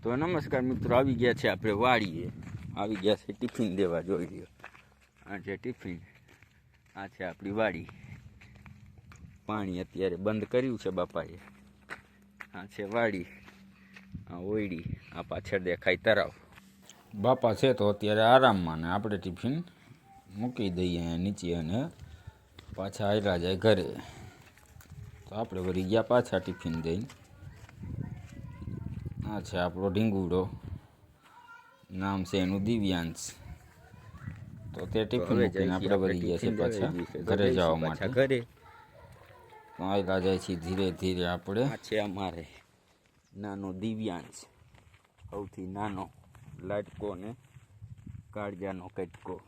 તો નમસ્કાર મિત્રો, આવી ગયા છે આપણે વાડીએ. આવી ગયા છે ટિફિન દેવા. જોઈ લ્યો, આ છે ટિફિન, આ છે આપણી વાડી. પાણી અત્યારે બંધ કર્યું છે બાપાએ. આ છે વાડી, આ ઓયડી, આ પાછળ દેખાય તરાવ. બાપા છે તો અત્યારે આરામમાં, ને આપણે ટિફિન મૂકી દઈએ અહીંયા નીચે અને પાછા આયલા જાય ઘરે. તો આપણે વળી ગયા પાછા ટિફિન દઈને. આ છે આપણો ઢીંગુડો, નામ છે એનું દિવ્યાંશ. તો તે ટિફિન મૂકીને આપણે વળી ગયા છે પાછા ઘરે જવા માટે. ઘરે આયલા જાય છે ધીરે ધીરે આપણે. આ છે અમારે નાનો દિવ્યાંશ, સૌથી નાનો લાડકો ને કાળજાનો કટકો.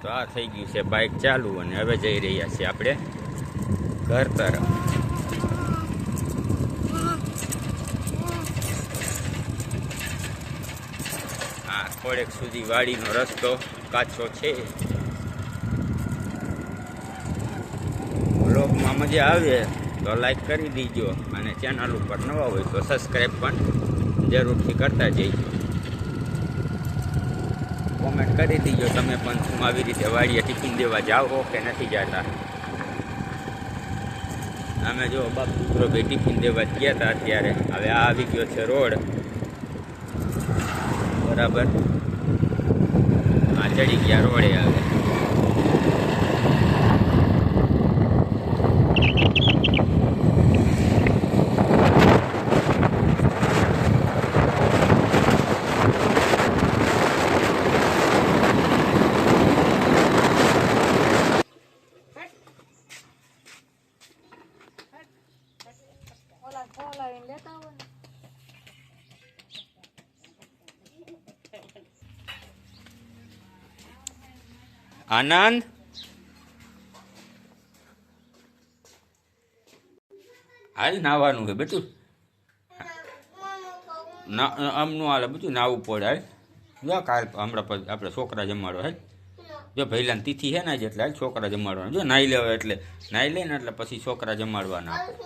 તો આ થઈ ગયું છે બાઇક ચાલુ, અને હવે જઈ રહ્યા છીએ આપણે ઘર તરફ. આ થોડેક સુધી વાડીનો રસ્તો કાચો છે. બ્લોગમાં મજા આવે તો લાઈક કરી દીજો, અને ચેનલ ઉપર નવા હોય તો સબસ્ક્રાઈબ પણ જરૂરથી કરતા જઈજો. કોમેન્ટ કરી દીજો તમે પણ શું આવી રીતે વાડીએ ટિફિન દેવા જાઓ કે નથી જતા. અમે જો બાપ દીકરો બે ટિફિન દેવા ગયા હતા અત્યારે. હવે આ આવી ગયો છે રોડ બરાબર. આ ચડી ગયા રોડે. આવે આનંદ. હાલ નાવાનું છે બેટું. આમનું હાલ બધું નાવું પડે. હાલ જો કાલ હમણાં પછી આપણે છોકરા જમાડો. હાલ જો ભૈલાની તિથિ છે ને એટલે હાલ છોકરા જમાડવાના. જો નાહી લેવા એટલે નાહી લઈને એટલે પછી છોકરા જમાડવાના આપણે.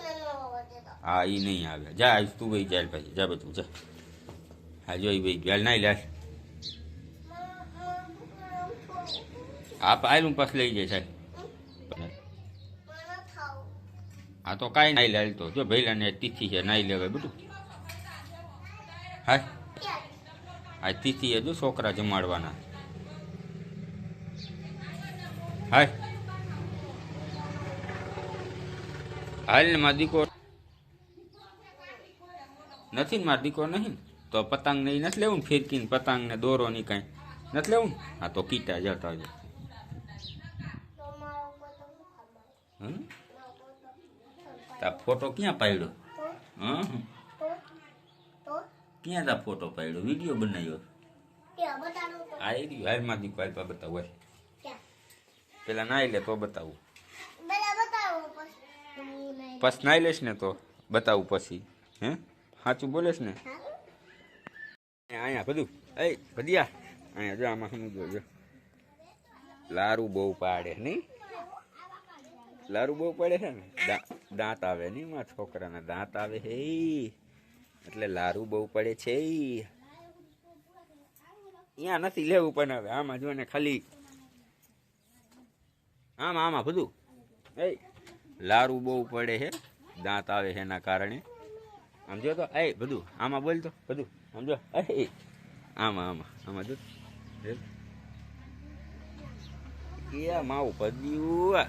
હા એ નહીં આવે. જા તું ભાઈ જાય પછી જા બધું જા. હા જોઈ ભાઈ હાલ નાહી લે. હા પાયલું પાસ લઈ જાય સાહેબ. હા તો કાંઈ નાહી લે. તો જો ભૈલાને તિથિ છે, નાહી લેવાય બધું. હા હા તિથિ છે, જો છોકરા જમાડવાના. હા હાલ ને મારો દીકરો નથી ને, મારો દીકરો નહીં તો પતંગ ને નથી લેવું ને, ફિરકીને પતંગ ને દોરો ની કાંઈ નથી લેવું ને. હા તો કીટા જતા જો. તા ફોટો ક્યાં પાડ્યો? હા ક્યાં તા ફોટો પાડ્યો? વિડીયો બનાવ્યો? આ એ રહ્યું. હાલમાં દીકરો હાલ બતાવું. પેલા નાઈ લે તો બતાવું. પછી નાઈ લેશ ને તો બતાવું પછી. હે સાચું બોલેશ ને? અહીંયા બધું એ ભදිયા અહીંયા જો. આમાં સમજો જો, લારું બહુ પાડે નહીં? લારું બહુ પડે છે ને, દાંત આવે નહીં મારા છોકરાના. દાંત આવે હે એટલે લારું બહુ પડે છે. અહીંયા નથી લેવું પણ હવે આમાં જો ને ખાલી આમાં બધું એ લારું બહુ પડે છે, દાંત આવે છે એના કારણે. સમજો તો એ બધું આમાં બોલ તો બધું સમજો. એ આમાં જો કે માવું પદ્યું.